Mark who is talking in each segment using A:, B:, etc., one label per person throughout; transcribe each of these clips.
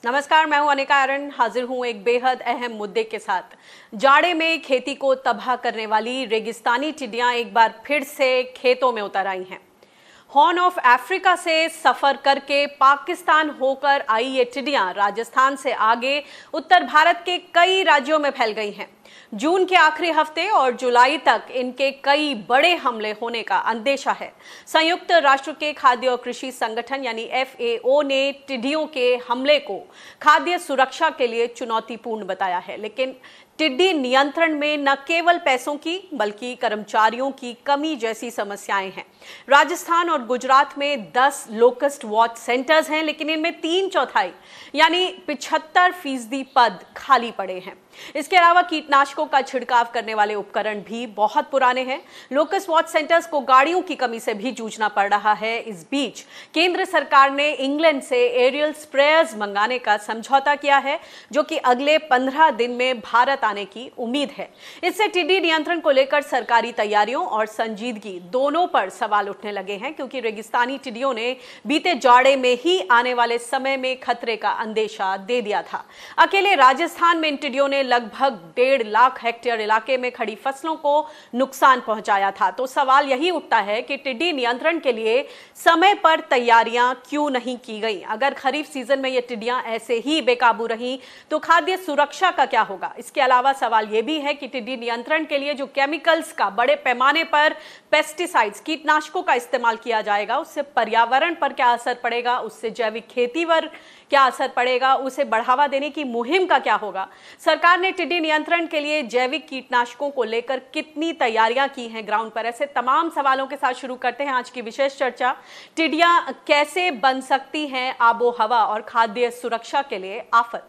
A: नमस्कार, मैं हूं अनिका आर्यन, हाजिर हूं एक बेहद अहम मुद्दे के साथ। जाड़े में खेती को तबाह करने वाली रेगिस्तानी टिड्डियां एक बार फिर से खेतों में उतर आई हैं। हॉर्न ऑफ अफ्रीका से सफर करके पाकिस्तान होकर आई ये टिड्डियां राजस्थान से आगे उत्तर भारत के कई राज्यों में फैल गई हैं। जून के आखिरी हफ्ते और जुलाई तक इनके कई बड़े हमले होने का अंदेशा है। संयुक्त राष्ट्र के खाद्य और कृषि संगठन यानी FAO ने टिड्डियों के हमले को खाद्य सुरक्षा के लिए चुनौतीपूर्ण बताया है। लेकिन टिड्डी नियंत्रण में न केवल पैसों की बल्कि कर्मचारियों की कमी जैसी समस्याएं हैं। राजस्थान और गुजरात में 10 लोकस्ट वॉच सेंटर्स हैं, लेकिन इनमें 3/4 यानी 75% पद खाली पड़े हैं। इसके अलावा कीटनाशकों का छिड़काव करने वाले उपकरण भी बहुत पुराने हैं। लोकस्ट वॉच सेंटर्स को गाड़ियों की कमी से भी जूझना पड़ रहा है। इस बीच केंद्र सरकार ने इंग्लैंड से एरियल स्प्रेयर्स मंगाने का समझौता किया है, जो कि अगले 15 दिन में भारत आने की उम्मीद है। इससे टिड्डी नियंत्रण को लेकर सरकारी तैयारियों और संजीदगी दोनों पर सवाल उठने लगे हैं, क्योंकि रेगिस्तानी टिड्डियों ने बीते जाड़े में ही आने वाले समय में खतरे का अंदेशा दे दिया था। अकेले राजस्थान में इन टिड्डियों ने लगभग 1.5 लाख हेक्टेयर इलाके में खड़ी फसलों को नुकसान पहुंचाया था। तो सवाल यही उठता है कि टिड्डी नियंत्रण के लिए समय पर तैयारियां क्यों नहीं की गई। अगर खरीफ सीजन में ये टिड्डियां ऐसे ही बेकाबू रहीं तो खाद्य सुरक्षा का क्या होगा। इसके अलावा सवाल यह भी है कि टिड्डी नियंत्रण के लिए जो केमिकल्स का बड़े पैमाने पर पेस्टिसाइड्स कीटनाशकों का इस्तेमाल किया जाएगा, उससे पर्यावरण पर क्या असर पड़ेगा, उससे जैविक खेती पर क्या असर पड़ेगा, उसे बढ़ावा देने की मुहिम का क्या होगा। सरकार ने टिड्डी नियंत्रण के लिए जैविक कीटनाशकों को लेकर कितनी तैयारियां की हैं ग्राउंड पर। ऐसे तमाम सवालों के साथ शुरू करते हैं आज की विशेष चर्चा। टिड्डियां कैसे बन सकती हैं आबो हवा और खाद्य सुरक्षा के लिए आफत।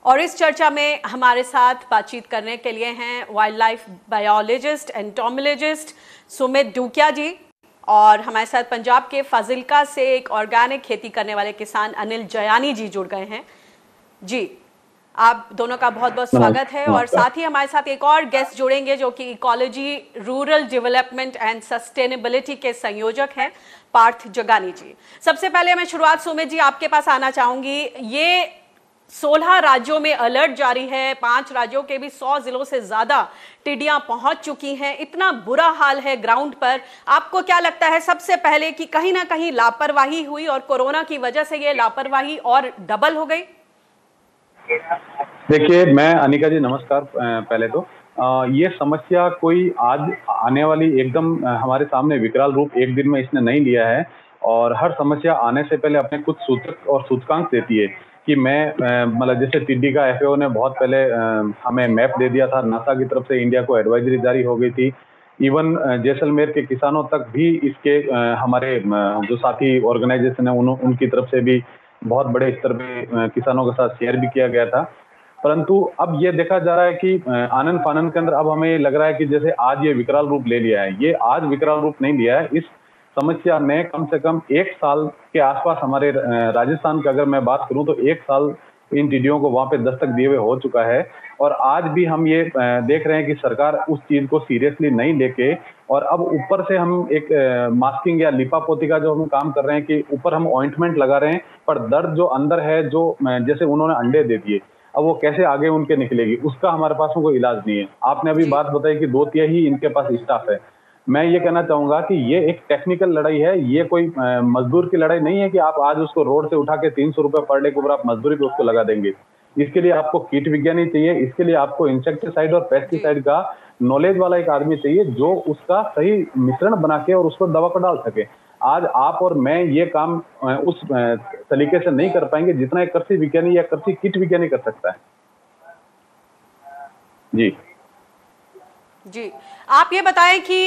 A: और इस चर्चा में हमारे साथ बातचीत करने के लिए हैं wildlife biologist entomologist Sumit Dukiya ji, और हमारे साथ पंजाब के फाजिल्का से एक ऑर्गेनिक खेती करने वाले किसान अनिल जयानी जी जुड़ गए हैं। जी, आप दोनों का बहुत बहुत स्वागत है। और साथ ही हमारे साथ एक और गेस्ट जुड़ेंगे जो कि ecology, rural development and sustainability के संयोजक हैं, पार्थ जगानी जी। सबसे पहले मैं शुरुआत सुमित जी आपके पास आना चाहूंगी। ये 16 राज्यों में अलर्ट जारी है, 5 राज्यों के भी 100 जिलों से ज्यादा टिड्डियां पहुंच चुकी हैं। इतना बुरा हाल है ग्राउंड पर। आपको क्या लगता है सबसे पहले कि कहीं ना कहीं लापरवाही हुई और कोरोना की वजह से ये लापरवाही और डबल हो गई?
B: देखिए, मैं अनिका जी नमस्कार। पहले तो ये समस्या कोई आज आने वाली एकदम हमारे सामने विकराल रूप एक दिन में इसने नहीं लिया है, और हर समस्या आने से पहले अपने कुछ सूचक और सूचकांक देती है कि मैं मतलब जैसे टिड्डी का FAO ने बहुत पहले हमें मैप दे दिया था। नासा की तरफ से इंडिया को एडवाइजरी जारी हो गई थी। इवन जैसलमेर के किसानों तक भी इसके हमारे जो साथी ऑर्गेनाइजेशन है उनकी तरफ से भी बहुत बड़े स्तर पे किसानों के साथ शेयर भी किया गया था। परंतु अब ये देखा जा रहा है कि आनन फानन के अंदर अब हमें लग रहा है कि जैसे आज ये विकराल रूप ले लिया है। ये आज विकराल रूप नहीं लिया है। इस समस्या ने कम से कम 1 साल के आसपास हमारे राजस्थान की अगर मैं बात करूं तो 1 साल इन टिड्डियों को वहां पे दस्तक दिए हुए हो चुका है। और आज भी हम ये देख रहे हैं कि सरकार उस चीज को सीरियसली नहीं लेके, और अब ऊपर से हम एक मास्किंग या लिपापोती का जो हम काम कर रहे हैं कि ऊपर हम ऑइंटमेंट लगा रहे हैं, पर दर्द जो अंदर है, जो जैसे उन्होंने अंडे दे दिए, अब वो कैसे आगे उनके निकलेगी उसका हमारे पास में कोई इलाज नहीं है। आपने अभी बात बताई कि 2/3 इनके पास स्टाफ है। मैं ये कहना चाहूंगा कि ये एक टेक्निकल लड़ाई है। ये कोई मजदूर की लड़ाई नहीं है कि आप आज उसको रोड से उठा के 300 रुपए पर डे के ऊपर आप मजदूरी पे उसको लगा देंगे। इसके लिए आपको कीट विज्ञानी चाहिए, इसके लिए आपको इंसेक्टिसाइड और पेस्टिसाइड का नॉलेज वाला एक आदमी चाहिए जो उसका सही मिश्रण बना के और उसको दवा को डाल सके। आज आप और मैं ये काम उस तरीके से नहीं कर पाएंगे जितना एक कृषि विज्ञानी या कृषि कीट विज्ञानी कर सकता है। जी
A: जी, आप ये बताएं कि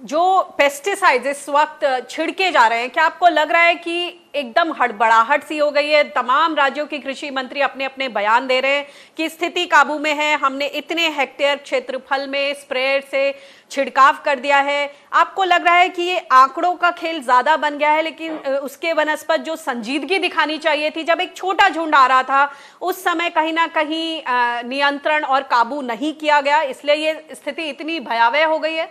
A: जो पेस्टिसाइड्स इस वक्त छिड़के जा रहे हैं, क्या आपको लग रहा है कि एकदम हड़बड़ाहट सी हो गई है? तमाम राज्यों के कृषि मंत्री अपने अपने बयान दे रहे हैं कि स्थिति काबू में है, हमने इतने हेक्टेयर क्षेत्रफल में स्प्रेयर से छिड़काव कर दिया है। आपको लग रहा है कि ये आंकड़ों का खेल ज्यादा बन गया है, लेकिन उसके बनस्पत जो संजीदगी दिखानी चाहिए थी, जब एक छोटा झुंड आ रहा था उस समय कहीं ना कहीं नियंत्रण और काबू नहीं किया गया, इसलिए ये स्थिति इतनी भयावह हो गई है?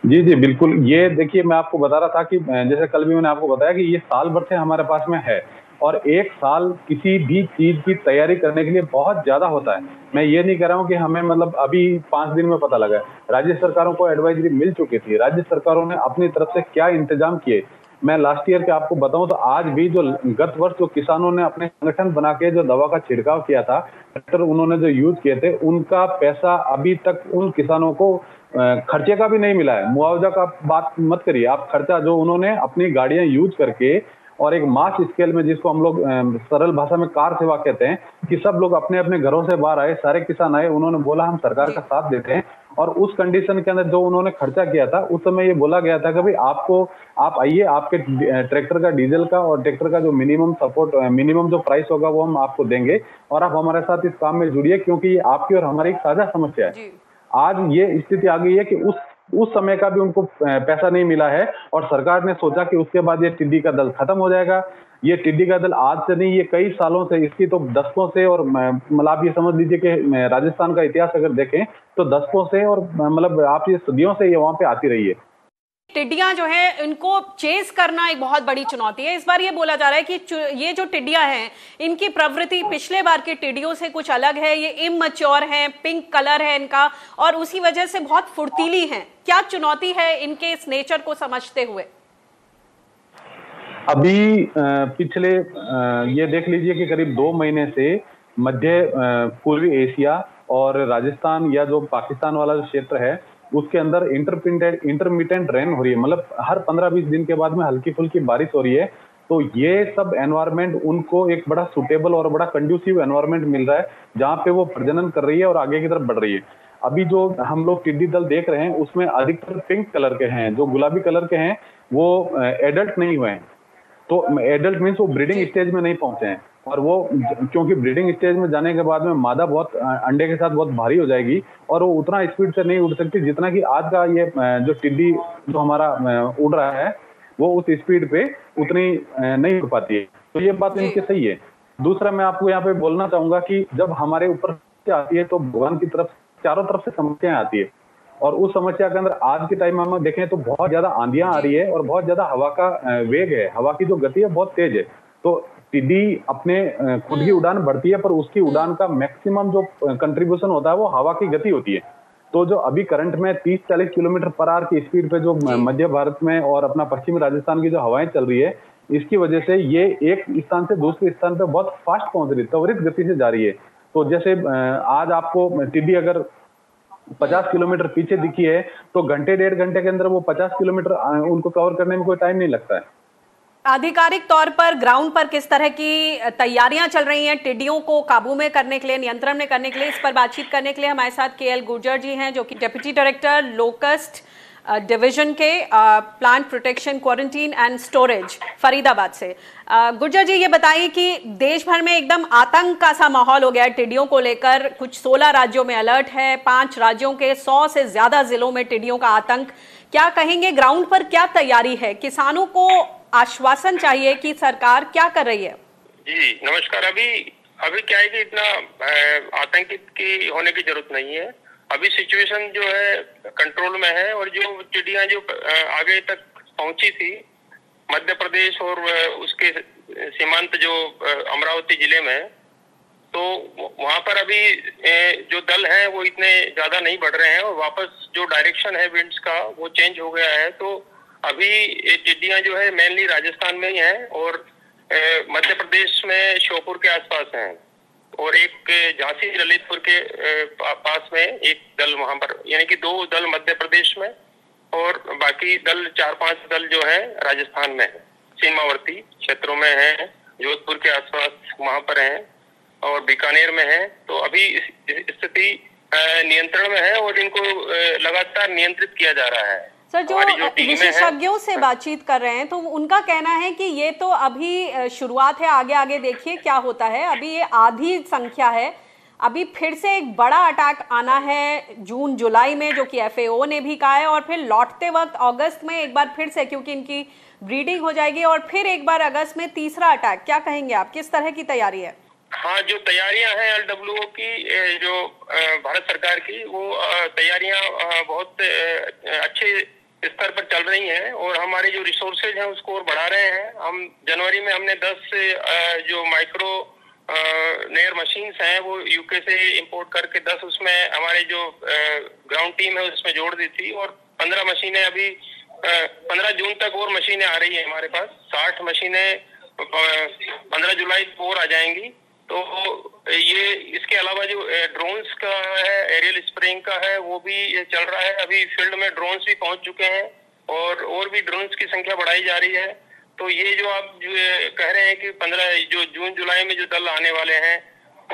B: जी जी बिल्कुल। ये देखिए, मैं आपको बता रहा था कि जैसे कल भी मैंने आपको बताया कि ये साल भर से हमारे पास में है, और एक साल किसी भी चीज की तैयारी करने के लिए बहुत ज्यादा होता है। मैं ये नहीं कह रहा हूँ कि हमें मतलब अभी 5 दिन में पता लगा है। राज्य सरकारों को एडवाइजरी मिल चुकी थी, राज्य सरकारों ने अपनी तरफ से क्या इंतजाम किए। मैं लास्ट ईयर के आपको बताऊं तो आज भी जो गत वर्ष जो किसानों ने अपने संगठन बना के जो दवा का छिड़काव किया था, ट्रैक्टर उन्होंने जो यूज किए थे, उनका पैसा अभी तक उन किसानों को खर्चे का भी नहीं मिला है। मुआवजा का बात मत करिए आप, खर्चा जो उन्होंने अपनी गाड़ियां यूज करके और एक मास स्केल में, जिसको हम लोग सरल भाषा में कार सेवा कहते हैं, कि सब लोग अपने अपने घरों से बाहर आए, सारे किसान आए, उन्होंने बोला हम सरकार का साथ देते हैं। और उस कंडीशन के अंदर जो उन्होंने खर्चा किया था, उस समय ये बोला गया था कि भाई आप आइए, आपके ट्रैक्टर का डीजल का और ट्रैक्टर का जो मिनिमम जो प्राइस होगा वो हम आपको देंगे, और आप हमारे साथ इस काम में जुड़िए, क्योंकि ये आपकी और हमारी एक साझा समस्या है। आज ये स्थिति आ गई है कि उस समय का भी उनको पैसा नहीं मिला है, और सरकार ने सोचा कि उसके बाद ये टिड्डी का दल खत्म हो जाएगा। ये टिड्डी का दल आज से नहीं, ये कई सालों से, इसकी तो दशकों से, और मतलब आप ये समझ लीजिए कि राजस्थान का इतिहास अगर देखें तो दशकों से, और मतलब आप ये सदियों से ये वहां पे आती रही है।
A: टिड्डियां जो है इनको चेस करना एक बहुत बड़ी चुनौती है। इस बार ये बोला जा रहा है कि ये जो टिड्डियां हैं, इनकी प्रवृत्ति पिछले बार के टिड्डियों से कुछ अलग है। ये इमैच्योर हैं, पिंक कलर है इनका, और उसी वजह से बहुत फुर्तीली हैं। क्या चुनौती है इनके इस नेचर को समझते हुए?
B: अभी पिछले ये देख लीजिए कि करीब 2 महीने से मध्य पूर्वी एशिया और राजस्थान या जो पाकिस्तान वाला जो क्षेत्र है, उसके अंदर इंटरमिटेंट रेन हो रही है। मतलब हर 15-20 दिन के बाद में हल्की फुल्की बारिश हो रही है। तो ये सब एनवायरमेंट उनको एक बड़ा सुटेबल और बड़ा कंड्यूसिव एनवायरमेंट मिल रहा है, जहाँ पे वो प्रजनन कर रही है और आगे की तरफ बढ़ रही है। अभी जो हम लोग टिड्डी दल देख रहे हैं, उसमें अधिकतर पिंक कलर के हैं, जो गुलाबी कलर के हैं वो एडल्ट नहीं हुए हैं। तो एडल्ट मीन्स वो ब्रीडिंग स्टेज में नहीं पहुंचे हैं, और वो क्योंकि ब्रीडिंग स्टेज में जाने के बाद में मादा बहुत अंडे के साथ बहुत भारी हो जाएगी, और वो उतना स्पीड से नहीं उड़ सकती जितना कि आज का ये जो टिड्डी जो हमारा उड़ रहा है, वो उस स्पीड पे उतनी नहीं उड़ पाती है। तो ये बात इनकी सही है। दूसरा, मैं आपको यहाँ पे बोलना चाहूंगा कि जब हमारे ऊपर से आती है तो भगवान की तरफ चारों तरफ से समस्याएं आती है, और उस समस्या के अंदर आज के टाइम में हम देखें तो बहुत ज्यादा आंधियां आ रही है, और बहुत ज्यादा हवा का वेग है, हवा की जो गति है बहुत तेज है। तो टिड्डी अपने खुद की उड़ान बढ़ती है, पर उसकी उड़ान का मैक्सिमम जो कंट्रीब्यूशन होता है वो हवा की गति होती है। तो जो अभी करंट में 30-40 किलोमीटर पर आवर की स्पीड पे जो मध्य भारत में और अपना पश्चिमी राजस्थान की जो हवाएं चल रही है, इसकी वजह से ये एक स्थान से दूसरे स्थान पे बहुत फास्ट पहुंच रही है, त्वरित गति से जा रही है। तो जैसे आज आपको टिड्डी अगर 50 किलोमीटर पीछे दिखी है, तो घंटे 1.5 घंटे के अंदर वो 50 किलोमीटर उनको कवर करने में कोई टाइम नहीं लगता है।
A: आधिकारिक तौर पर ग्राउंड पर किस तरह की तैयारियां चल रही हैं टिड्डियों को काबू में करने के लिए, नियंत्रण में करने के लिए? इस पर बातचीत करने के लिए हमारे साथ केएल गुर्जर जी हैं, जो कि डेप्यूटी डायरेक्टर लोकस्ट डिवीजन के plant protection, quarantine and storage, Faridabad से। गुर्जर जी, ये बताइए कि देश भर में एकदम आतंक का सा माहौल हो गया है टिड्डियों को लेकर। कुछ 16 राज्यों में अलर्ट है, 5 राज्यों के 100 से ज्यादा जिलों में टिड्डियों का आतंक। क्या कहेंगे, ग्राउंड पर क्या तैयारी है? किसानों को आश्वासन चाहिए कि सरकार क्या कर रही है?
C: जी नमस्कार। अभी क्या है कि इतना आतंकित की होने की जरूरत नहीं है। अभी सिचुएशन जो है कंट्रोल में है, और जो टिड्डियां जो आगे तक पहुंची थी मध्य प्रदेश और उसके सीमांत जो अमरावती जिले में, तो वहां पर अभी जो दल हैं वो इतने ज्यादा नहीं बढ़ रहे हैं, और वापस जो डायरेक्शन है विंड्स का वो चेंज हो गया है। तो अभी ये टिड्डियां जो है मेनली राजस्थान में ही हैं, और मध्य प्रदेश में श्योपुर के आसपास हैं, और एक झांसी ललितपुर के पास में एक दल वहां पर, यानी कि 2 दल मध्य प्रदेश में, और बाकी दल 4-5 दल जो है राजस्थान में है, सीमावर्ती क्षेत्रों में है, जोधपुर के आसपास वहां पर हैं, और बीकानेर में है। तो अभी स्थिति नियंत्रण में है और इनको लगातार नियंत्रित किया जा रहा है।
A: सर, जो विशेषज्ञों से बातचीत कर रहे हैं तो उनका कहना है कि ये तो अभी शुरुआत है, आगे आगे देखिए क्या होता है। अभी ये आधी संख्या है, अभी फिर से एक बड़ा अटैक आना है जून जुलाई में, जो कि FAO ने भी कहा है, और फिर लौटते वक्त अगस्त में एक बार फिर से, क्योंकि इनकी ब्रीडिंग हो जाएगी, और फिर एक बार अगस्त में तीसरा अटैक। क्या कहेंगे आप, किस तरह की तैयारी है?
C: हाँ, जो तैयारियां हैं LWO की, जो भारत सरकार की, वो तैयारियां बहुत अच्छे स्तर पर चल रही हैं और हमारे जो रिसोर्सेज हैं उसको और बढ़ा रहे हैं। हम जनवरी में हमने 10 जो माइक्रो नेयर मशीन्स हैं वो यूके से इंपोर्ट करके 10 उसमें हमारे जो ग्राउंड टीम है उसमें जोड़ दी थी, और 15 मशीनें अभी 15 जून तक और मशीनें आ रही है हमारे पास। 60 मशीनें 15 जुलाई को और आ जाएंगी। तो ये इसके अलावा जो ड्रोन्स का है, एरियल स्प्रेइंग का है, वो भी चल रहा है। अभी फील्ड में ड्रोन्स भी पहुंच चुके हैं और भी ड्रोन्स की संख्या बढ़ाई जा रही है। तो ये जो आप जो कह रहे हैं कि 15 जो जून जुलाई में जो दल आने वाले हैं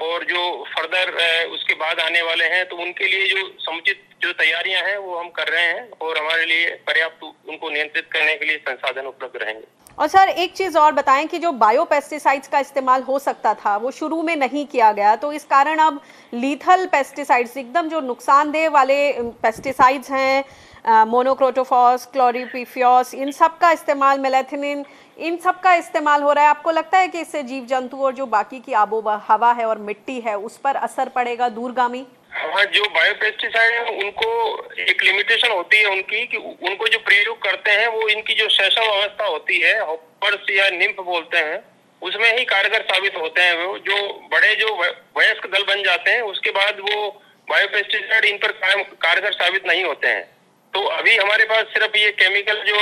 C: और जो फर्दर उसके बाद आने वाले हैं, तो उनके लिए जो समुचित जो तैयारियां हैं वो हम कर रहे हैं और हमारे लिए पर्याप्त उनको नियंत्रित करने के लिए संसाधन उपलब्ध रहेंगे।
A: और सर, एक चीज और बताएं कि जो बायो पेस्टिसाइड्स का इस्तेमाल हो सकता था वो शुरू में नहीं किया गया, तो इस कारण अब लीथल पेस्टिसाइड्स, एकदम जो नुकसानदेह वाले पेस्टिसाइड्स हैं, मोनोक्रोटोफॉस, क्लोरीपिफॉस, इन सब का इस्तेमाल, मेलाथिनिन, इन सब का इस्तेमाल हो रहा है। आपको लगता है कि इससे जीव जंतु और जो बाकी की आबो हवा है और मिट्टी है उस पर असर पड़ेगा दूरगामी?
C: हाँ, जो बायोपेस्टिसाइड है उनको एक लिमिटेशन होती है उनकी, कि उनको जो प्रयोग करते हैं वो इनकी जो शैशव अवस्था होती है, हॉपर्स या निम्फ बोलते हैं, उसमें ही कारगर साबित होते हैं। वो जो बड़े जो वयस्क दल बन जाते हैं उसके बाद वो बायोपेस्टिसाइड इन पर कारगर साबित नहीं होते हैं। तो अभी हमारे पास सिर्फ ये केमिकल जो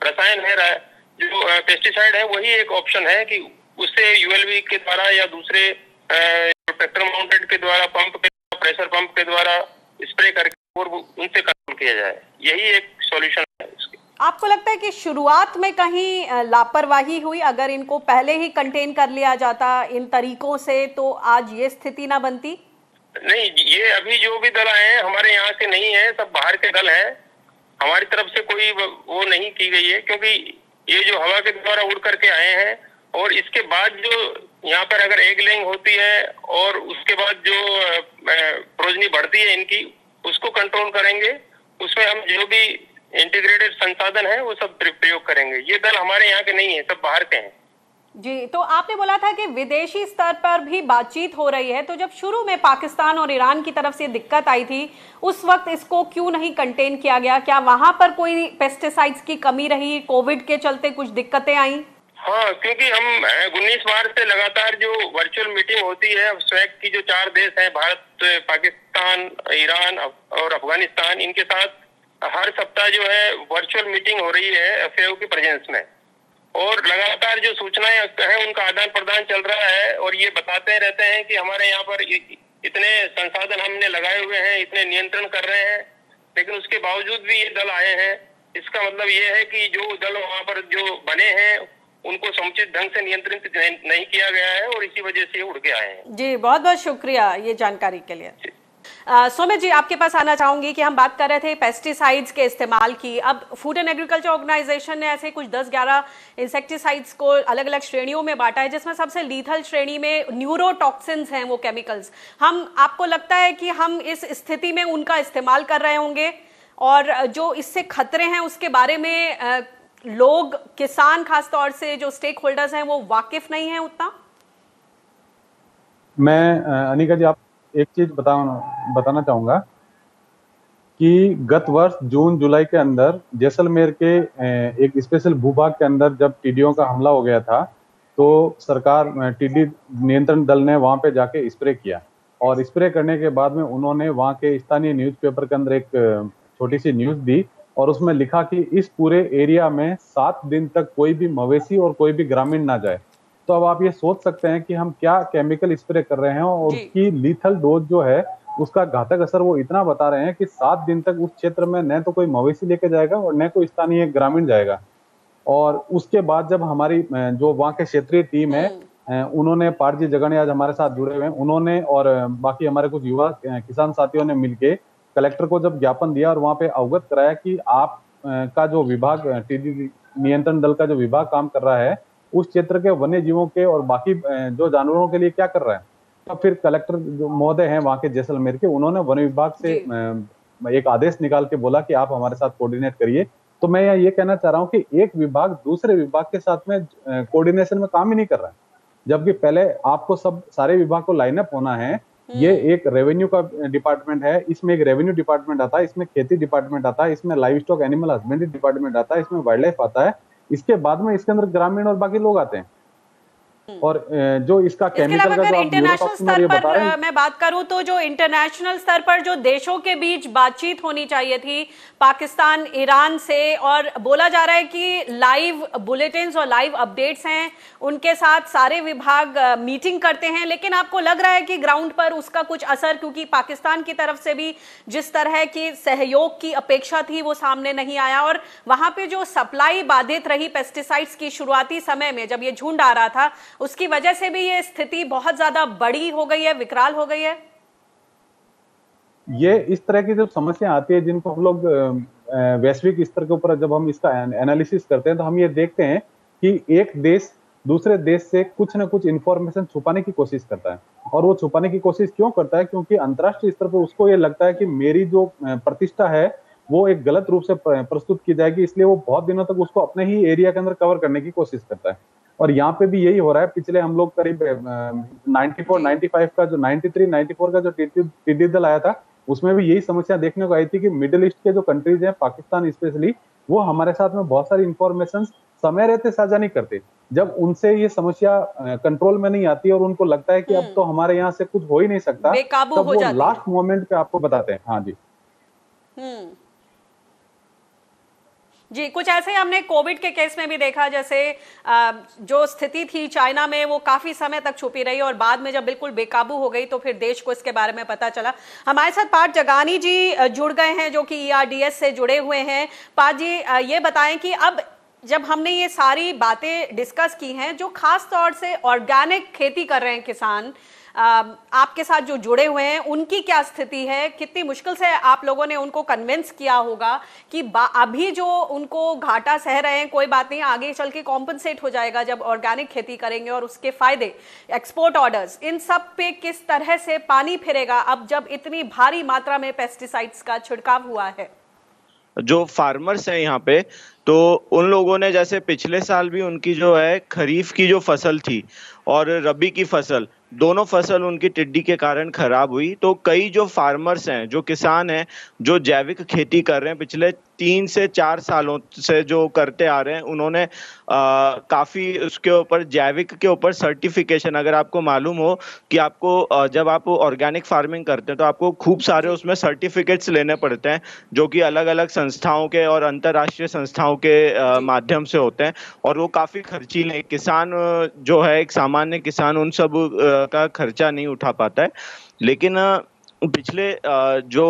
C: रसायन है, जो पेस्टिसाइड है, वही एक ऑप्शन है कि उससे ULV के द्वारा या दूसरे ट्रैक्टर माउंटेड के द्वारा, पंप के प्रेशर पंप के द्वारा स्प्रे करके और उनसे कंट्रोल किया जाए। यही एक सॉल्यूशन है इसके।
A: आपको लगता है कि शुरुआत में कहीं लापरवाही हुई? अगर इनको पहले ही कंटेन कर लिया जाता इन तरीकों से तो आज ये स्थिति ना बनती?
C: नहीं, ये अभी जो भी दल आए हैं हमारे यहाँ से नहीं है, सब बाहर के दल हैं। हमारी तरफ से कोई वो नहीं की गई है, क्योंकि ये जो हवा के द्वारा उड़ करके आए हैं और इसके बाद जो यहाँ पर अगर एग लेइंग होती है और उसके बाद जो प्रोजनी बढ़ती है इनकी, उसको कंट्रोल करेंगे। उसमें हम जो भी इंटीग्रेटेड संसाधन है वो सब प्रयोग करेंगे। ये दल हमारे यहाँ के नहीं है, सब बाहर के हैं।
A: जी, तो आपने बोला था कि विदेशी स्तर पर भी बातचीत हो रही है, तो जब शुरू में पाकिस्तान और ईरान की तरफ से दिक्कत आई थी उस वक्त इसको क्यों नहीं कंटेन किया गया? क्या वहां पर कोई पेस्टिसाइड्स की कमी रही? कोविड के चलते कुछ दिक्कतें आई?
C: हाँ, क्योंकि हम 19 मार्च से लगातार जो वर्चुअल मीटिंग होती है स्वैक की, जो 4 देश हैं, भारत, पाकिस्तान, ईरान और अफगानिस्तान, इनके साथ हर सप्ताह जो है वर्चुअल मीटिंग हो रही है FAO की प्रेजेंस में, और लगातार जो सूचनाएं हैं उनका आदान प्रदान चल रहा है। और ये बताते रहते हैं कि हमारे यहाँ पर इतने संसाधन हमने लगाए हुए हैं, इतने नियंत्रण कर रहे हैं, लेकिन उसके बावजूद भी ये दल आए हैं। इसका मतलब ये है कि जो दल वहाँ पर जो बने हैं उनको समुचित ढंग से नियंत्रित नहीं किया गया है और इसी वजह से उड़ के आए हैं।
A: जी, बहुत बहुत शुक्रिया ये जानकारी के लिए। सोम्य जी, आपके पास आना चाहूंगी कि हम बात कर रहे थे पेस्टिसाइड्स के इस्तेमाल की। अब फूड एंड एग्रीकल्चर ऑर्गेनाइजेशन ने ऐसे कुछ 10-11 इंसेक्टिसाइड्स को अलग अलग श्रेणियों में बांटा है, जिसमें सबसे लीथल श्रेणी में न्यूरोटॉक्सिन्स हैं, वो केमिकल्स। आपको लगता है कि हम इस स्थिति में उनका इस्तेमाल कर रहे होंगे, और जो इससे खतरे हैं उसके बारे में लोग, किसान खासतौर से जो स्टेक होल्डर्स हैं, वो वाकिफ नहीं है उतना?
B: मैं अनिका जी, आप एक चीज बताना चाहूंगा कि गत वर्ष जून जुलाई के अंदर जैसलमेर के एक स्पेशल भूभाग के अंदर जब टिड्डियों का हमला हो गया था, तो सरकार टिड्डी नियंत्रण दल ने वहां पे जाके स्प्रे किया, और स्प्रे करने के बाद में उन्होंने वहां के स्थानीय न्यूज़पेपर के अंदर एक छोटी सी न्यूज दी, और उसमें लिखा कि इस पूरे एरिया में 7 दिन तक कोई भी मवेशी और कोई भी ग्रामीण ना जाए। तो अब आप ये सोच सकते हैं कि हम क्या केमिकल स्प्रे कर रहे हैं, और उसकी लीथल डोज जो है उसका घातक असर वो इतना बता रहे हैं कि 7 दिन तक उस क्षेत्र में न तो कोई मवेशी लेके जाएगा और न कोई स्थानीय ग्रामीण जाएगा। और उसके बाद जब हमारी जो वहाँ के क्षेत्रीय टीम है उन्होंने, पाठ जी जगने आज हमारे साथ जुड़े हुए हैं, उन्होंने और बाकी हमारे कुछ युवा किसान साथियों ने मिलके कलेक्टर को जब ज्ञापन दिया और वहां पे अवगत कराया कि आप का जो विभाग, टिड्डी नियंत्रण दल का जो विभाग काम कर रहा है उस क्षेत्र के वन्य जीवों के और बाकी जो जानवरों के लिए क्या कर रहा है, तो फिर कलेक्टर जो महोदय हैं वहां के जैसलमेर के, उन्होंने वन विभाग से एक आदेश निकाल के बोला कि आप हमारे साथ कोऑर्डिनेट करिए। तो मैं ये कहना चाह रहा हूँ कि एक विभाग दूसरे विभाग के साथ में कोऑर्डिनेशन में काम ही नहीं कर रहा है, जबकि पहले आपको सब सारे विभाग को लाइन अप होना है। ये एक रेवेन्यू का डिपार्टमेंट है, इसमें एक रेवेन्यू डिपार्टमेंट आता है, इसमें खेती डिपार्टमेंट आता है, इसमें live stock animal husbandry department आता है, इसमें वाइल्ड लाइफ आता है, इसके बाद में इसके अंदर ग्रामीण और बाकी लोग आते हैं। और जो इसका केमिकल का जो
A: इंटरनेशनल स्तर पर मैं बात करूं तो जो इंटरनेशनल स्तर पर जो देशों के बीच बातचीत होनी चाहिए थी पाकिस्तान ईरान से, और बोला जा रहा है कि लाइव बुलेटिन्स और लाइव अपडेट्स हैं, उनके साथ सारे विभाग मीटिंग करते हैं, लेकिन आपको लग रहा है कि ग्राउंड पर उसका कुछ असर, क्योंकि पाकिस्तान की तरफ से भी जिस तरह की सहयोग की अपेक्षा थी वो सामने नहीं आया, और वहां पे जो सप्लाई बाधित रही पेस्टिसाइड्स की शुरुआती समय में जब ये झुंड आ रहा था, उसकी वजह से भी ये स्थिति बहुत ज्यादा बड़ी हो गई है, विकराल हो गई है।
B: ये इस तरह की जब समस्या आती है जिनको हम लोग वैश्विक स्तर के ऊपर जब हम इसका एनालिसिस करते हैं तो हम ये देखते हैं कि एक देश दूसरे देश से कुछ ना कुछ इंफॉर्मेशन छुपाने की कोशिश करता है। और वो छुपाने की कोशिश क्यों करता है? क्योंकि अंतर्राष्ट्रीय स्तर पर उसको ये लगता है कि मेरी जो प्रतिष्ठा है वो एक गलत रूप से प्रस्तुत की जाएगी, इसलिए वो बहुत दिनों तक उसको अपने ही एरिया के अंदर कवर करने की कोशिश करता है। और यहाँ पे भी यही हो रहा है। पिछले हम लोग करीब 94, 95 का जो 93, 94 का जो टिड्डी दल आया था, उसमें भी यही समस्या देखने को आई थी कि मिडिल ईस्ट के जो कंट्रीज हैं, पाकिस्तान स्पेशली, वो हमारे साथ में बहुत सारी इंफॉर्मेशन समय रहते साझा नहीं करते। जब उनसे ये समस्या कंट्रोल में नहीं आती और उनको लगता है कि अब तो हमारे यहाँ से कुछ हो ही नहीं सकता, तब वो लास्ट मोमेंट पे आपको बताते हैं। हाँ जी
A: जी, कुछ ऐसे हमने कोविड के केस में भी देखा, जैसे जो स्थिति थी चाइना में वो काफी समय तक छुपी रही और बाद में जब बिल्कुल बेकाबू हो गई तो फिर देश को इसके बारे में पता चला। हमारे साथ पार्थ जगानी जी जुड़ गए हैं जो कि ERDS से जुड़े हुए हैं। पार्थ जी, ये बताएं कि अब जब हमने ये सारी बातें डिस्कस की हैं, जो खास तौर से ऑर्गेनिक खेती कर रहे हैं किसान आपके साथ जो जुड़े हुए हैं, उनकी क्या स्थिति है? कितनी मुश्किल से आप लोगों ने उनको कन्विंस किया होगा कि अभी जो उनको घाटा सह रहे हैं कोई बात नहीं, आगे चल के कॉम्पनसेट हो जाएगा जब ऑर्गेनिक खेती करेंगे, और उसके फायदे, एक्सपोर्ट ऑर्डर्स, इन सब पे किस तरह से पानी फिरेगा अब जब इतनी भारी मात्रा में पेस्टिसाइड्स का छिड़काव हुआ है?
D: जो फार्मर्स हैं यहाँ पे, तो उन लोगों ने, जैसे पिछले साल भी उनकी जो है खरीफ की जो फसल थी और रबी की फसल, दोनों फसल उनकी टिड्डी के कारण खराब हुई। तो कई जो फार्मर्स हैं, जो किसान हैं, जो जैविक खेती कर रहे हैं, पिछले 3 से 4 सालों से जो करते आ रहे हैं, उन्होंने काफ़ी उसके ऊपर, जैविक के ऊपर सर्टिफिकेशन, अगर आपको मालूम हो कि आपको जब आप ऑर्गेनिक फार्मिंग करते हैं तो आपको खूब सारे उसमें सर्टिफिकेट्स लेने पड़ते हैं, जो कि अलग अलग संस्थाओं के और अंतर्राष्ट्रीय संस्थाओं के माध्यम से होते हैं, और वो काफ़ी खर्चीले, किसान जो है, एक सामान्य किसान उन सब का खर्चा नहीं उठा पाता है। लेकिन पिछले जो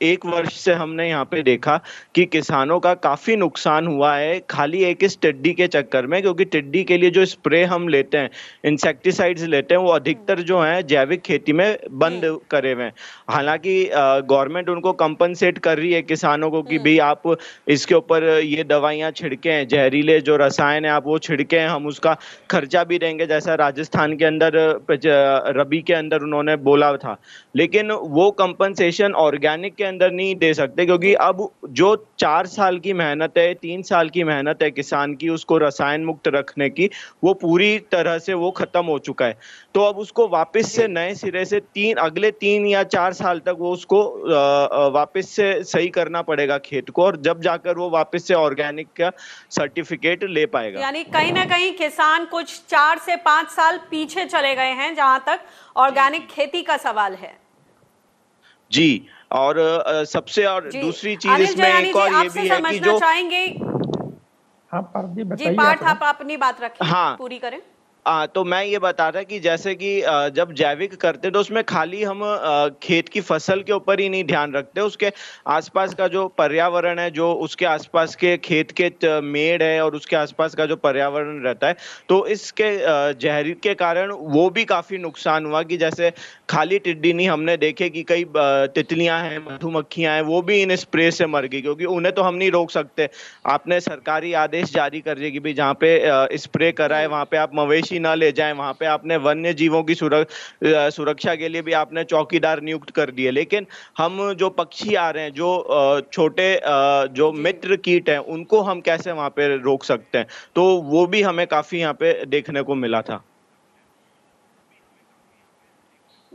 D: 1 वर्ष से हमने यहाँ पे देखा कि किसानों का काफी नुकसान हुआ है, खाली एक इस टिड्डी के चक्कर में, क्योंकि टिड्डी के लिए जो स्प्रे हम लेते हैं, इंसेक्टिसाइड्स लेते हैं, वो अधिकतर जो है जैविक खेती में बंद करे हुए हैं। हालांकि गवर्नमेंट उनको कंपनसेट कर रही है किसानों को कि भाई आप इसके ऊपर ये दवाइयाँ छिड़कें, जहरीले जो रसायन है आप वो छिड़कें, हम उसका खर्चा भी देंगे, जैसा राजस्थान के अंदर रबी के अंदर उन्होंने बोला था। लेकिन वो कंपनसेशन ऑर्गेनिक के अंदर नहीं दे सकते, क्योंकि अब जो 4 साल की मेहनत है, 3 साल की मेहनत है किसान की, उसको रसायन मुक्त रखने की, वो पूरी तरह से वो खत्म हो चुका है। तो अब उसको वापस से नए सिरे से अगले 3 या 4 साल तक वो उसको वापस से सही करना पड़ेगा खेत को, और जब जाकर वो वापस से ऑर्गेनिक का सर्टिफिकेट ले पाएगा।
A: यानी कहीं ना कहीं किसान कुछ 4 से 5 साल पीछे चले गए हैं जहां तक ऑर्गेनिक खेती का सवाल है।
D: जी, और सबसे और दूसरी चीज इसमें एक और ये भी है कि जो
A: चाहेंगे,
E: हाँ पार्थ जी
A: बताइए। जी पार्थ, आप अपनी बात रखें, पूरी करें।
D: तो मैं ये बता रहा कि जैसे कि जब जैविक करते तो उसमें खाली हम खेत की फसल के ऊपर ही नहीं ध्यान रखते, उसके आसपास का जो पर्यावरण है, जो उसके आसपास के खेत के मेड़ है और उसके आसपास का जो पर्यावरण रहता है, तो इसके जहरीले के कारण वो भी काफी नुकसान हुआ। कि जैसे खाली टिड्डी नहीं, हमने देखे कि कई तितलियां हैं, मधुमक्खियां हैं, वो भी इन स्प्रे से मर गई, क्योंकि उन्हें तो हम नहीं रोक सकते। आपने सरकारी आदेश जारी कर दिए कि भाई जहाँ पे स्प्रे करा है वहां पे आप मवेशी ना ले जाएं, वहां पे आपने वन्य जीवों की सुरक्षा के लिए भी आपने चौकीदार नियुक्त कर दिए, लेकिन हम जो पक्षी आ रहे हैं, जो छोटे जो मित्र कीट हैं, उनको हम कैसे वहां पे रोक सकते हैं? तो वो भी हमें काफी यहाँ पे देखने को मिला था।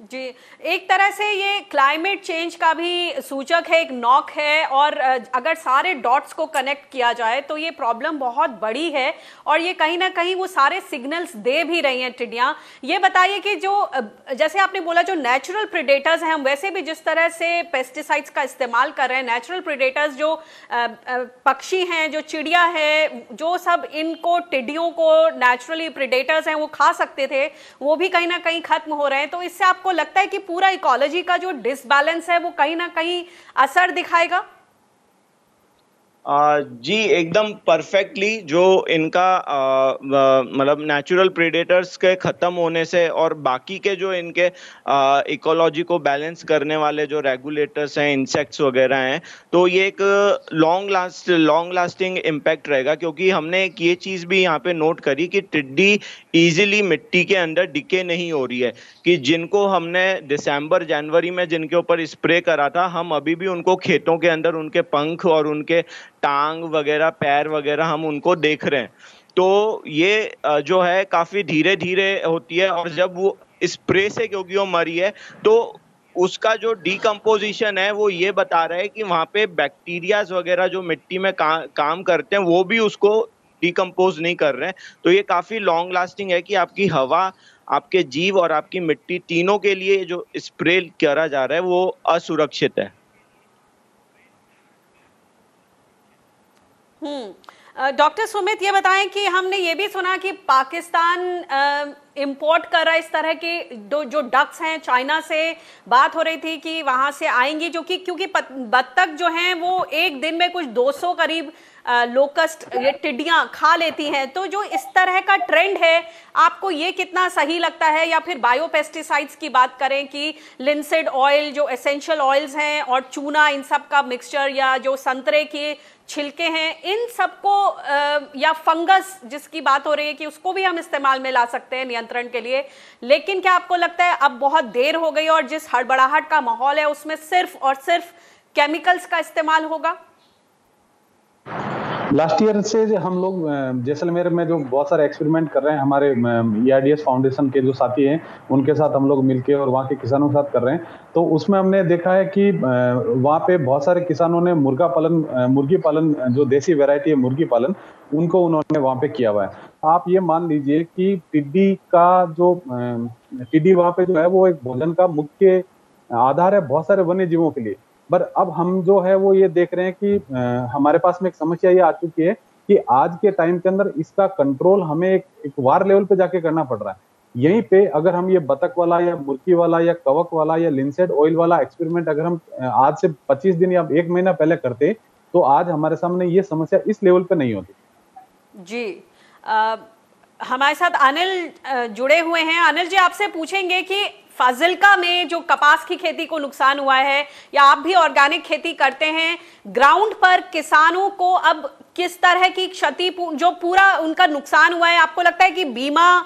A: जी, एक तरह से ये क्लाइमेट चेंज का भी सूचक है, एक नॉक है, और अगर सारे डॉट्स को कनेक्ट किया जाए तो ये प्रॉब्लम बहुत बड़ी है और ये कहीं ना कहीं वो सारे सिग्नल्स दे भी रही हैं टिड्डियां। ये बताइए कि जो जैसे आपने बोला जो नेचुरल प्रेडेटर्स हैं, हम वैसे भी जिस तरह से पेस्टिसाइड्स का इस्तेमाल कर रहे हैं, नेचुरल प्रेडेटर्स जो पक्षी हैं, जो चिड़िया है, जो सब इनको टिड्डियों को नेचुरली प्रेडेटर्स हैं वो खा सकते थे, वो भी कहीं ना कहीं खत्म हो रहे हैं। तो इससे आपको लगता है कि पूरा इकोलॉजी का जो डिसबैलेंस है वो कहीं ना कहीं असर दिखाएगा?
D: जी एकदम परफेक्टली। जो इनका मतलब नेचुरल प्रेडेटर्स के खत्म होने से और बाकी के जो इनके इकोलॉजी को बैलेंस करने वाले जो रेगुलेटर्स हैं, इंसेक्ट्स वगैरह हैं, तो ये एक लॉन्ग लास्टिंग इम्पैक्ट रहेगा। क्योंकि हमने एक ये चीज़ भी यहाँ पे नोट करी कि टिड्डी इजीली मिट्टी के अंदर डिके नहीं हो रही है। कि जिनको हमने दिसंबर जनवरी में जिनके ऊपर स्प्रे करा था, हम अभी भी उनको खेतों के अंदर उनके पंख और उनके टांग वगैरह, पैर वगैरह हम उनको देख रहे हैं। तो ये जो है काफी धीरे धीरे होती है, और जब वो स्प्रे से क्योंकि वो मरी है तो उसका जो डिकम्पोजिशन है वो ये बता रहा है कि वहां पे बैक्टीरियाज वगैरह जो मिट्टी में काम करते हैं वो भी उसको डिकम्पोज नहीं कर रहे हैं। तो ये काफी लॉन्ग लास्टिंग है कि आपकी हवा, आपके जीव और आपकी मिट्टी, तीनों के लिए जो स्प्रे करा जा रहा है वो असुरक्षित है।
A: डॉक्टर सुमित, ये बताएं कि हमने ये भी सुना कि पाकिस्तान इंपोर्ट कर रहा है इस तरह के जो डक्स हैं, चाइना से बात हो रही थी कि वहां से आएंगी, जो कि क्योंकि बत्तख जो हैं वो एक दिन में कुछ 200 करीब लोकस्ट, ये टिड्डियां खा लेती हैं। तो जो इस तरह का ट्रेंड है, आपको ये कितना सही लगता है? या फिर बायोपेस्टिसाइड्स की बात करें कि लिंसेड ऑयल, जो एसेंशियल ऑयल्स हैं, और चूना, इन सब का मिक्सचर, या जो संतरे के छिलके हैं, इन सबको या फंगस जिसकी बात हो रही है कि उसको भी हम इस्तेमाल में ला सकते हैं नियंत्रण के लिए। लेकिन क्या आपको लगता है अब बहुत देर हो गई और जिस हड़बड़ाहट का माहौल है उसमें सिर्फ और सिर्फ केमिकल्स का इस्तेमाल होगा?
B: लास्ट ईयर से हम लोग जैसलमेर में जो बहुत सारे एक्सपेरिमेंट कर रहे हैं, हमारे ERDS फाउंडेशन के जो साथी हैं उनके साथ हम लोग मिलके और वहाँ के किसानों के साथ कर रहे हैं। तो उसमें हमने देखा है कि वहाँ पे बहुत सारे किसानों ने मुर्गी पालन, जो देसी वैरायटी है मुर्गी पालन, उनको उन्होंने वहाँ पे किया हुआ है। आप ये मान लीजिए कि टिड्डी वहाँ पे जो है वो एक भोजन का मुख्य आधार है बहुत सारे वन्य जीवों के लिए। पर अब हम जो है वो ये देख रहे हैं कि हमारे पास में एक समस्या ये आ चुकी है कि आज के टाइम के अंदर इसका कंट्रोल हमें एक वार लेवल पे जाके करना पड़ रहा है। यहीं पे अगर हम ये बतख वाला या मुर्गी वाला या कवक वाला या लिंसेड ऑयल वाला एक्सपेरिमेंट अगर हम आज से 25 दिन या 1 महीना पहले करते तो आज हमारे सामने ये समस्या इस लेवल पे नहीं होती।
A: जी, हमारे साथ अनिल जुड़े हुए हैं। अनिल जी, आपसे पूछेंगे कि फाजिल्का में जो कपास की खेती को नुकसान हुआ है, या आप भी ऑर्गेनिक खेती करते हैं, ग्राउंड पर किसानों को अब किस तरह की क्षति जो पूरा उनका नुकसान हुआ है, आपको लगता है कि बीमा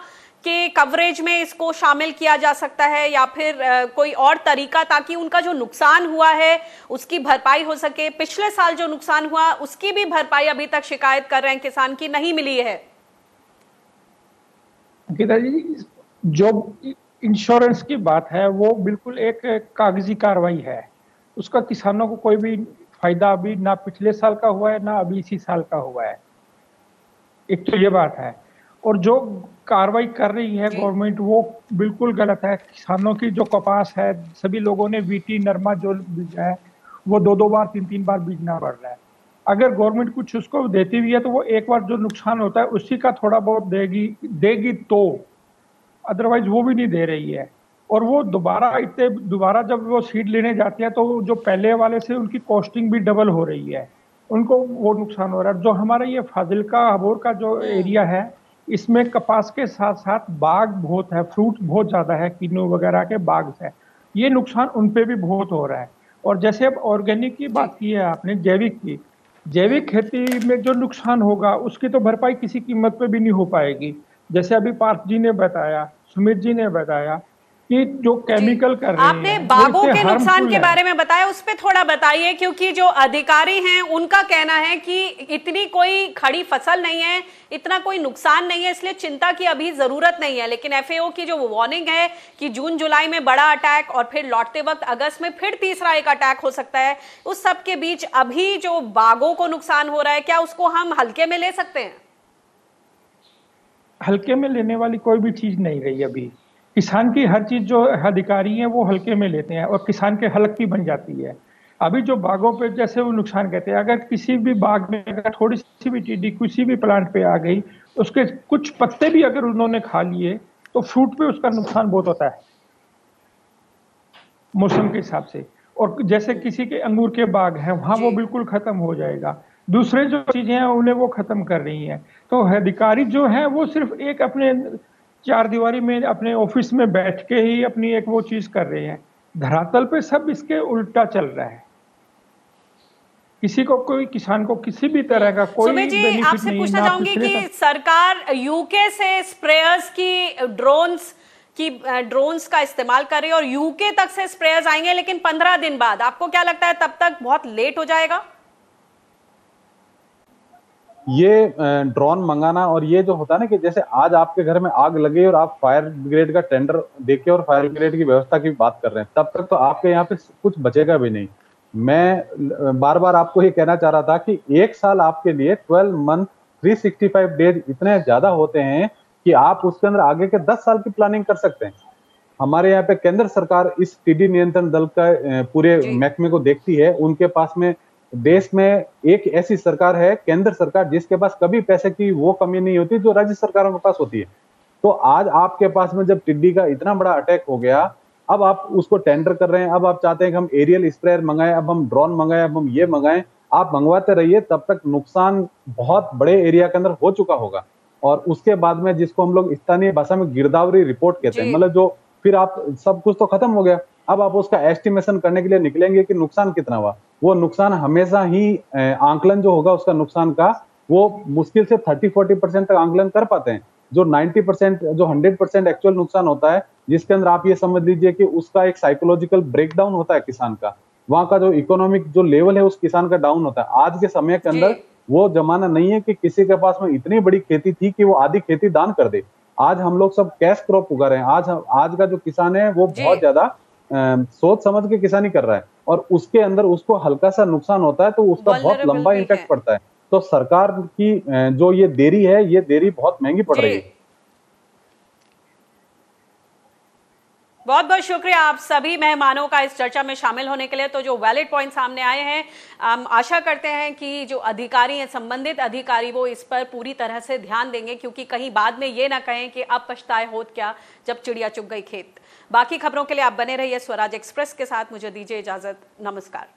A: के कवरेज में इसको शामिल किया जा सकता है या फिर कोई और तरीका, ताकि उनका जो नुकसान हुआ है उसकी भरपाई हो सके? पिछले साल जो नुकसान हुआ उसकी भी भरपाई अभी तक शिकायत कर रहे हैं किसान की नहीं मिली है।
E: गीता जी, जो इंश्योरेंस की बात है वो बिल्कुल एक कागजी कार्रवाई है, उसका किसानों को कोई भी फायदा अभी ना पिछले साल का हुआ है ना अभी इसी साल का हुआ है। एक तो ये बात है, और जो कार्रवाई कर रही है गवर्नमेंट वो बिल्कुल गलत है। किसानों की जो कपास है, सभी लोगों ने VT नरमा जो बीजा है वो 2-2 बार 3-3 बार बीजना पड़ रहा है। अगर गवर्नमेंट कुछ उसको देती भी है तो वो एक बार जो नुकसान होता है उसी का थोड़ा बहुत देगी तो अदरवाइज वो भी नहीं दे रही है। और वो दोबारा जब वो सीड लेने जाते हैं तो जो पहले वाले से उनकी कॉस्टिंग भी डबल हो रही है, उनको वो नुकसान हो रहा है। जो हमारा ये फाजिलका अबोर का जो एरिया है, इसमें कपास के साथ साथ बाग बहुत है, फ्रूट बहुत ज़्यादा है, किन्नू वगैरह के बाग है, ये नुकसान उन पे भी बहुत हो रहा है। और जैसे अब ऑर्गेनिक की बात की है आपने, जैविक की, जैविक खेती में जो नुकसान होगा उसकी तो भरपाई किसी कीमत पे भी नहीं हो पाएगी। जैसे अभी पार्थ जी ने बताया, सुमित जी ने बताया कि जो केमिकल कर रहे
A: आपने
E: हैं
A: बागों के नुकसान
E: harmful
A: के
E: है।
A: बारे में बताया, उस पे थोड़ा बताइए, क्योंकि जो अधिकारी हैं उनका कहना है कि इतनी कोई खड़ी फसल नहीं है, इतना कोई नुकसान नहीं है, इसलिए चिंता की अभी जरूरत नहीं है। लेकिन एफएओ की जो वार्निंग है कि जून जुलाई में बड़ा अटैक और फिर लौटते वक्त अगस्त में फिर तीसरा एक अटैक हो सकता है, उस सब के बीच अभी जो बागों को नुकसान हो रहा है, क्या उसको हम हल्के में ले सकते हैं?
E: हल्के में लेने वाली कोई भी चीज नहीं रही अभी। किसान की हर चीज जो अधिकारी हैं वो हल्के में लेते हैं और किसान के हलक की बन जाती है। अभी जो बागों पे जैसे वो नुकसान कहते हैं, अगर किसी भी बाग में अगर थोड़ी सी भी टिड्डी किसी भी प्लांट पे आ गई, उसके कुछ पत्ते भी अगर उन्होंने खा लिए तो फ्रूट पे उसका नुकसान बहुत होता है मौसम के हिसाब से। और जैसे किसी के अंगूर के बाग हैं, वहां वो बिल्कुल खत्म हो जाएगा। दूसरे जो चीजें हैं उन्हें वो खत्म कर रही हैं। तो अधिकारी जो हैं वो सिर्फ एक अपने चार दीवारी में अपने ऑफिस में बैठ के ही अपनी एक वो चीज कर रहे हैं। धरातल पे सब इसके उल्टा चल रहा है। किसी को, कोई किसान को किसी भी तरह का कोई
A: सुमित जी,
E: बेनिफिट
A: आपसे
E: नहीं।
A: पूछना चाहूंगी कि सरकार यूके से स्प्रेयर्स की ड्रोन्स का इस्तेमाल कर रही है और यूके तक से स्प्रेयर्स आएंगे, लेकिन 15 दिन बाद, आपको क्या लगता है तब तक बहुत लेट हो जाएगा?
B: ये ड्रोन मंगाना और ये जो होता है ना कि जैसे आज आपके घर में आग लगी और आप फायर ब्रिगेड का टेंडर देके और फायर ब्रिगेड की व्यवस्था की बात कर रहे हैं, तब तक तो आपके यहाँ पे कुछ बचेगा भी नहीं। मैं बार बार आपको ये कहना चाह रहा था कि एक साल आपके लिए 12 मंथ 365 डेज इतने ज्यादा होते हैं कि आप उसके अंदर आगे के 10 साल की प्लानिंग कर सकते हैं। हमारे यहाँ पे केंद्र सरकार इस टिड्डी नियंत्रण दल का पूरे महकमे को देखती है। उनके पास में देश में एक ऐसी सरकार है, केंद्र सरकार, जिसके पास कभी पैसे की वो कमी नहीं होती जो राज्य सरकारों के पास होती है। तो आज आपके पास में जब टिड्डी का इतना बड़ा अटैक हो गया, अब आप उसको टेंडर कर रहे हैं, अब आप चाहते हैं कि हम एरियल स्प्रेयर मंगाएं, अब हम ड्रोन मंगाएं, अब हम ये मंगाएं। आप मंगवाते रहिए, तब तक नुकसान बहुत बड़े एरिया के अंदर हो चुका होगा। और उसके बाद में जिसको हम लोग स्थानीय भाषा में गिरदावरी रिपोर्ट कहते हैं, मतलब जो फिर आप सब कुछ तो खत्म हो गया, अब आप उसका एस्टिमेशन करने के लिए निकलेंगे कि नुकसान कितना हुआ। वो नुकसान हमेशा ही आंकलन जो होगा उसका नुकसान का, वो मुश्किल से 30-40% तक आंकलन कर पाते हैं। जो 90% जो 100% एक्चुअल नुकसान होता है, जिसके अंदर आप ये समझ लीजिए कि उसका एक साइकोलॉजिकल ब्रेकडाउन होता है किसान का, वहां का जो इकोनॉमिक जो लेवल है उस किसान का डाउन होता है। आज के समय के अंदर वो जमाना नहीं है कि किसी के पास में इतनी बड़ी खेती थी कि वो आधी खेती दान कर दे। आज हम लोग सब कैश क्रॉप उगा रहे हैं। आज का जो किसान है वो बहुत ज्यादा सोच समझ के किसानी कर रहा है, और उसके अंदर उसको हल्का सा नुकसान होता है तो उसका बहुत लंबा इम्पैक्ट पड़ता है। तो सरकार की जो ये देरी है, ये देरी बहुत महंगी पड़ रही है।
A: बहुत बहुत शुक्रिया आप सभी मेहमानों का इस चर्चा में शामिल होने के लिए। तो जो वैलिड पॉइंट सामने आए हैं, हम आशा करते हैं कि जो अधिकारी हैं, संबंधित अधिकारी, वो इस पर पूरी तरह से ध्यान देंगे, क्योंकि कहीं बाद में ये ना कहें कि अब पछताए होत क्या जब चिड़िया चुग गई खेत। बाकी खबरों के लिए आप बने रहिए स्वराज एक्सप्रेस के साथ। मुझे दीजिए इजाजत, नमस्कार।